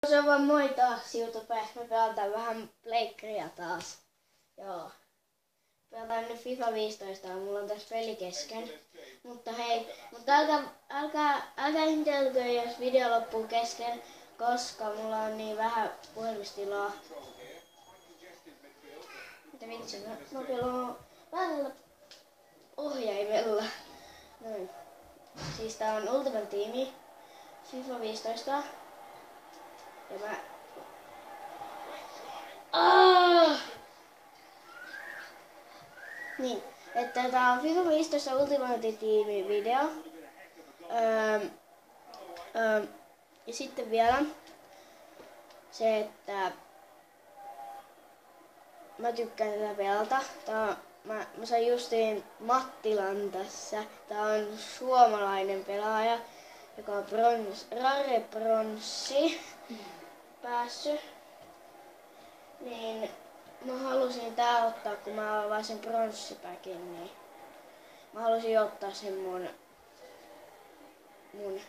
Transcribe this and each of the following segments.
Se on vaan moi taas YouTube. Me pelataan vähän pleikkaria taas. Joo. Pelataan nyt FIFA 15. Mulla on tässä peli kesken. Mutta hei, älkää ihmetelkö, jos video loppuu kesken, koska mulla on niin vähän puhelimestilaa. Mitä vitsi, mä pelaan väärällä ohjaimella. Noin. Siis tää on Ultimate Team, FIFA 15. Ja mä... Niin, että tää on FIFA 15 Ultimate Team video. Ja sitten vielä se, että mä tykkään tätä pelata. Mä sain justiin Mattilan tässä. Tää on suomalainen pelaaja, joka on rare bronssi päässyt. Niin mä halusin tää ottaa, kun mä olen vaan sen bronssipäkin, niin mä halusin ottaa sen mun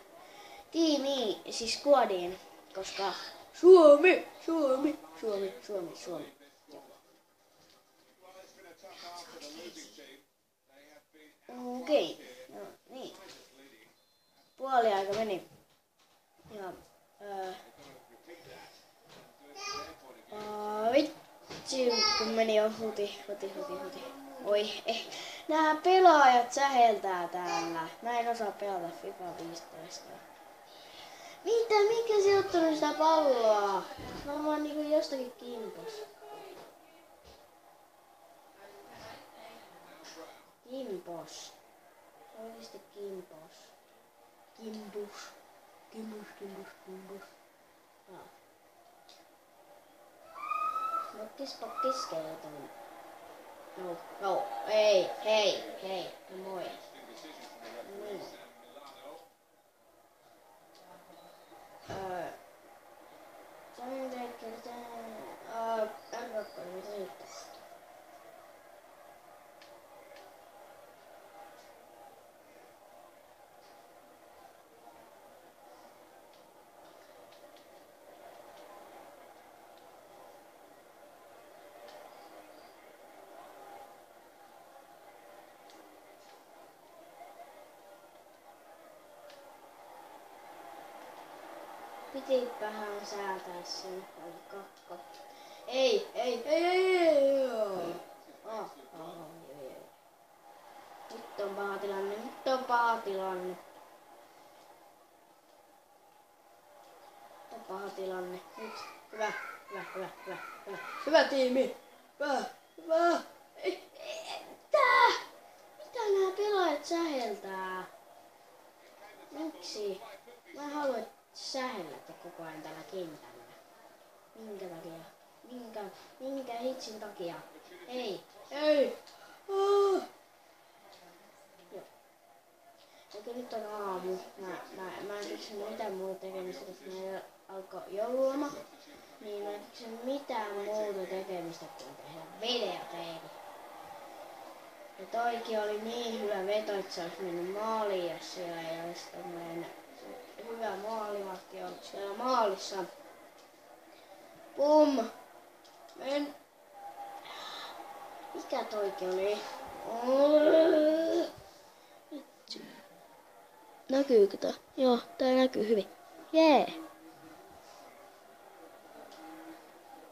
tiimiin, siis squadiin, koska Suomi. Okei, no niin. Puoliaika meni. Ja vitsi, kun meni jo huti. Oi, nää pelaajat säheltää täällä. Mä en osaa pelata FIFA 15. Mitä? Mikä se ottanut sitä palloa? Varmaan niinku jostakin kimpos. Kimpos. Oikeesti kimpos. Kimpus. Pokkis skeleton. No, hei, moi. Niin. Pitipähän säätää sen kakko. Ei. Nyt on paha tilanne. Nyt. Hyvä. Hyvä tiimi. Hyvä. Mitä nää pelaajat säheltää? Miksi? Mä haluan sähellätte koko ajan tällä kentällä. Minkä takia? Minkä hitsin takia? Ei. Joo. Eikö nyt on aamu? Mä en keksinyt mitään muuta tekemistä, koska meillä alkoi joululoma. Niin mä en keksinyt mitään muuta tekemistä kuin tehdä videoteini. Ja toikin oli niin hyvä veto, että se olisi mennyt maaliin, jos siellä ei olisi tommoinen hyvä maalivahti ollut siellä maalissa. Pum! Mikä toikin oli? Näkyykö tää? Joo, tää näkyy hyvin. Jee!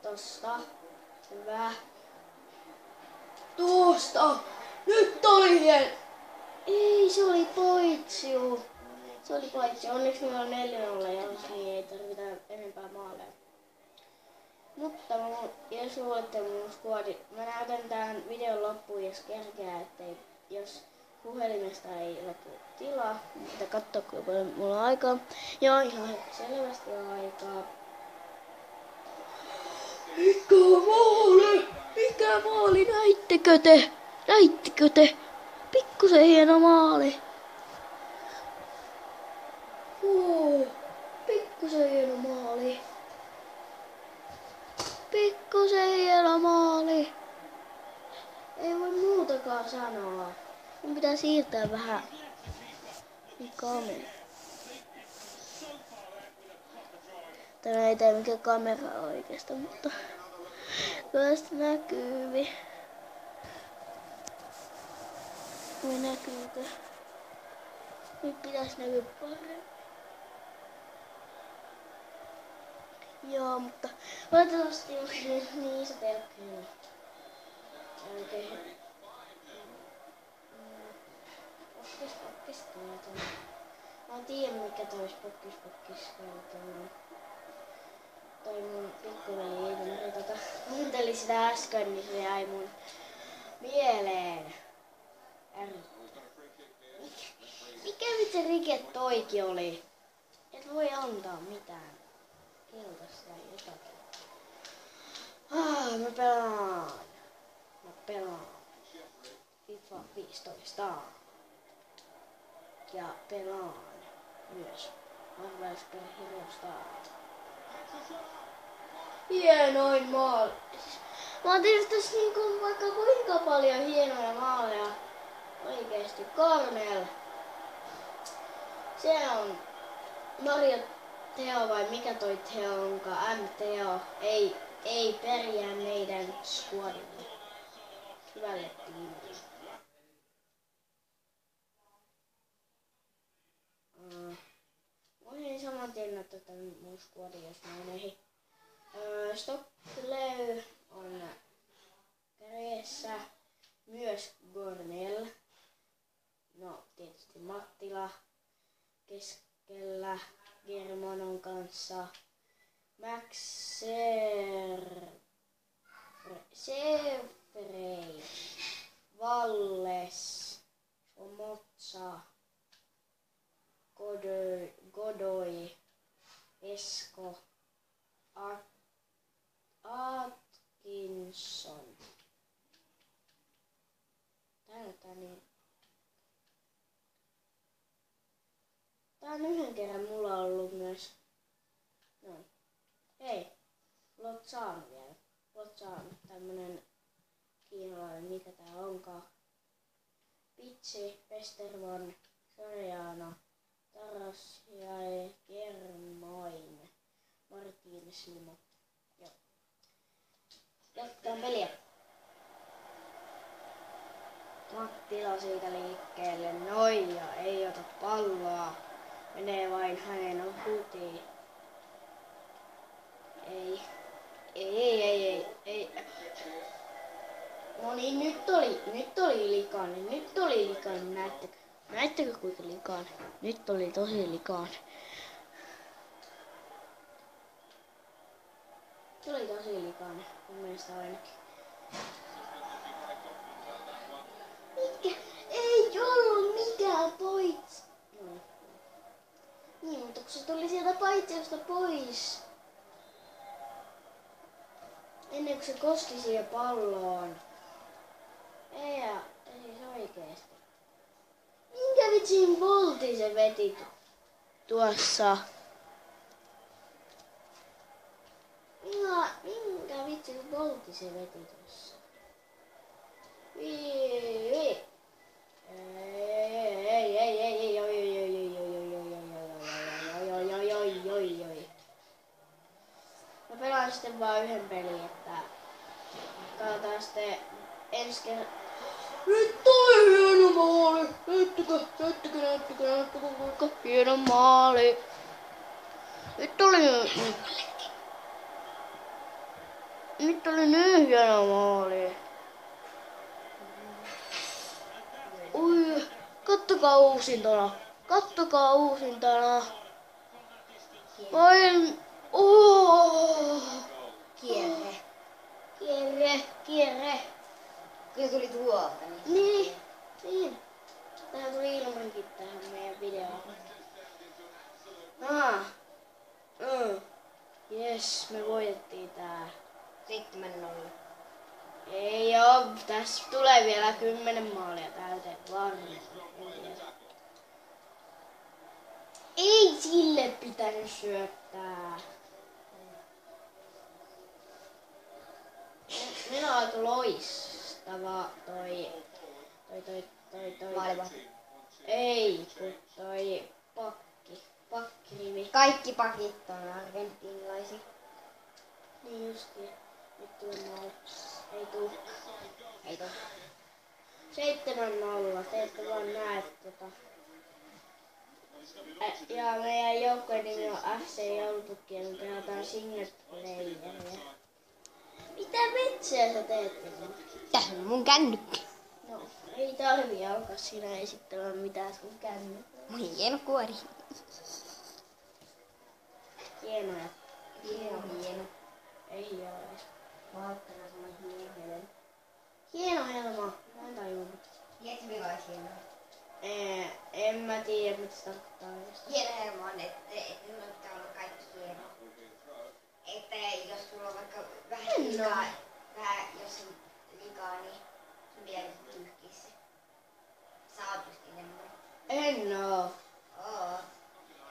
Tosta. Hyvä. Tuosta! Nyt oli hieno! Ei, se oli poitsiu. Onneksi meillä on 4-0 jaossa, niin ei tarvita enempää maaleja. Mutta jos luulette mun squadi, mä näytän tämän videon loppuun, jos kerkeää, ettei, jos puhelimesta ei lopu tilaa. Mutta katsoa, kuinka paljon mulla on aikaa. Joo, ihan selvästi on aikaa. Mikä maali? Näittekö te? Pikkusen hieno maali. Pikkusen hieno maali. Ei voi muutakaan sanoa. Mun pitää siirtää vähän kamera. Tänään ei tee mikään kamera oikeasta, mutta kyllä sitä näkyy. Voi näkyykö? Nyt pitäis näkyä paremmin. Joo, mutta valitettavasti on niin iso telkkari. Oikein. Pokkis tuolla. Mä en tiedä mikä tois pokkis tuolla. Toi mun pikkuveli kuunteli sitä äsken, niin se jäi mun mieleen. Mikä vitsi rike toikin oli? Et voi antaa mitään. Keltaista jotakin. Mä pelaan. FIFA 15. Ja pelaan myös Marvel Super Heroesta. Hienoin maali. Mä oon tehnyt tässä niinku vaikka kuinka paljon hienoja maaleja. Oikeesti Cornel. Se on Mario Teo vai mikä toi Teo onkaan? M-Teo. Ei pärjää meidän squadille. Hyvälle tiimille. Voisin saman tien ottaa tän mun squadin, jos mä oon Stockley on kädessä. Myös Gornell. No tietysti Mattila keskellä Germanon kanssa. Max Sevrey, Valles, Omotsa, Godoy, Esko, Atkinson. Tää on yhden kerran mulla ollut myös. No. Hei. Lozano vielä. Lozano. Tämmönen kiinalainen, mikä tää onkaan. Pitsi, Westerman, Soriano, Taras ja Germain. Martin Simo. Joo. Jatkaa peliä. Mattila siitä liikkeelle. Noin ja ei ota palloa. Menee vain hänen ohutiin. Ei. No niin, nyt oli likainen. Näettekö kuinka likainen? Nyt oli tosi likainen. Se oli tosi likainen, mun mielestä ainakin. Mikä? Ei ollut mikään pois. Niin, mutta kun se tuli sieltä paitsiosta pois. Ennen kuin se koski siihen palloon. Ei se oikeesti. Minkä vitsin volti se veti tuossa? Minkä vitsin volti se veti tuossa? Mä pelaan sitten vaan yhden pelin, että katsotaan sitten ensi kerran. Nyt tuli hieno maali! Näyttäkö kuinka hieno maali! Nyt oli niin hieno maali! Ui, kattokaa uusintana! Vain... Kierre! Kyllä tuli tuolta. Niin. Tähän tuli ilmankin tähän meidän videoon. Jes, me voitettiin tää. 7-0. Ei oo, tässä tulee vielä 10 maalia täyteen varmaan. Ei sille pitänyt syöttää. Meillä on aika loistava toi Maalivahti. Ei, kun toi pakki. pakkirivi. Kaikki pakit on argentiinilaisia. Niin justiin. Nyt tulee maali. Ei tuu. Ei tuu. 7-0. Te ette vaan näe tota. Ja meidän joukkojen nimi on FC Joulupukki ja me pelataan single playeria. Mitä metsiä sä teet? Tässä on mun kännykkä. No, ei tarvii alkaa siinä esittämään mitään sun kännykkä. Mun hieno kuori. Hienoja. Hieno. Ei oo edes. Valttana semmoinen hieno helen. Hieno helma. Mä en tajunnut. Tiedätkö mikä olisi hieno? En mä tiedä mitä se tarkoittaa edes. Hieno helma on, että sulla pitää olla kaikki hieno. Että jos sulla on vaikka vähän liikaa, jos on liikaa, niin sun pitää tyhkiä se. Sä oot just enemmän. En oo. Oot.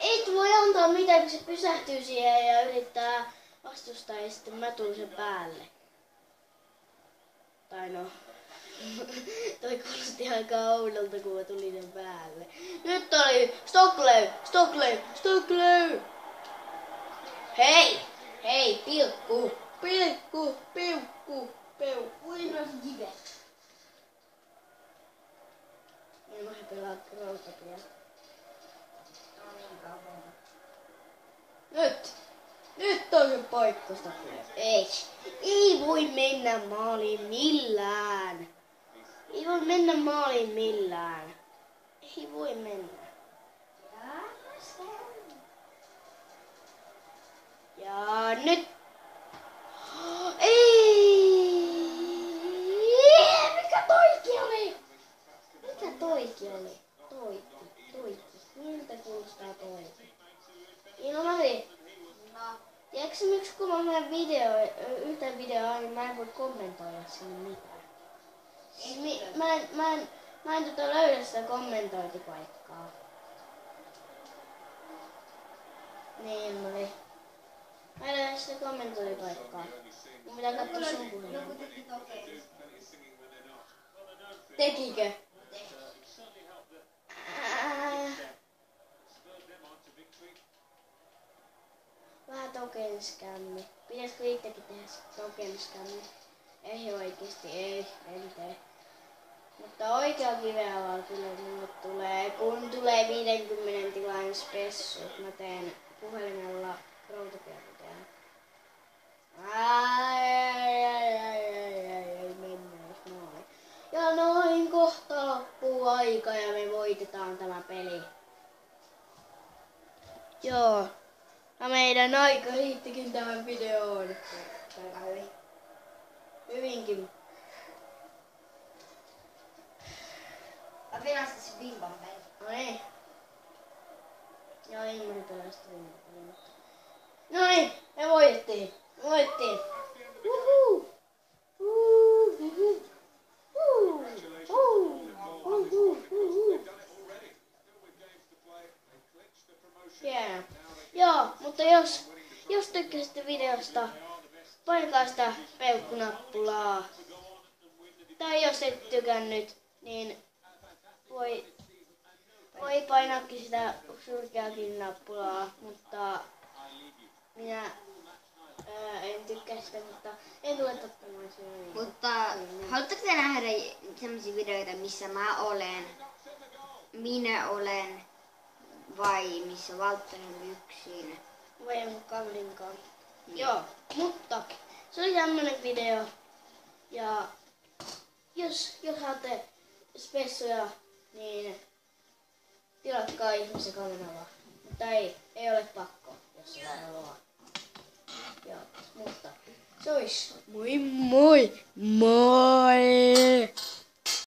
Ei voi antaa mitään, kun se pysähtyy siihen ja yrittää vastustaa ja sitten mä tulen sen päälle. Tai no. Toi kuulosti aika oudolta, kun mä tulin sen päälle. Nyt oli Stockley! Hei! Hei, pilkku! Buenos dias! Niin mä pelaa routapia. Nyt on se paikka Stockley. Ei voi mennä maaliin millään. Ei voi mennä maaliin millään. Ei voi mennä. Ja nyt. Ei! Mikä toiki oli? Toiki. Miltä kuulostaa toiki? Ilmari. No. Tiedätkö miksi kun mä menen yhtään videoa, niin mä en voi kommentoida sinne mitään. Siis mä en löydä sitä kommentointipaikkaa. Niin, Ilmari. Mä en löydä sitä kommentointipaikkaa. Mun pitää katsoa sun puheen. Joku teki kokeilua. Tekikö? Vähän tokenskämmi. Pitäisikö itsekin tehdä tokenskämmi? Ei oikeesti, en tee. Mutta oikea kiveala kyllä mulle tulee, kun tulee 50 tilainen spessut. Mä teen puhelimella routapiakuteen. Ei mennä jos noin. Ja noin kohta loppuu aika ja me voitetaan tämä peli. Joo. Ja meidän aika riittikin tähän videoon. Hyvinkin. Mä pelastin se bimban peli. No niin. Joo, Ilmari pelasti viime. No niin, me voitettiin. Uhu. Hienoa. Joo, mutta jos tykkäsitte videosta, painakaa sitä peukkunappulaa. Tai jos et tykännyt, niin voi painaakin sitä surkeakin nappulaa, mutta minä en tykkää sitä, mutta en tule tottamaan sinne. Mutta haluatteko te nähdä sellaisia videoita, missä minä olen, vai missä Valtteri on yksin? Vai mun kaverinkaan. Joo, mutta se oli tämmönen video. Ja jos haluatte spessuja, niin tilatkaa ihmisen kanavaa. Mutta ei ole pakko, jos ei halua. Joo, mutta se ois. Moi moi!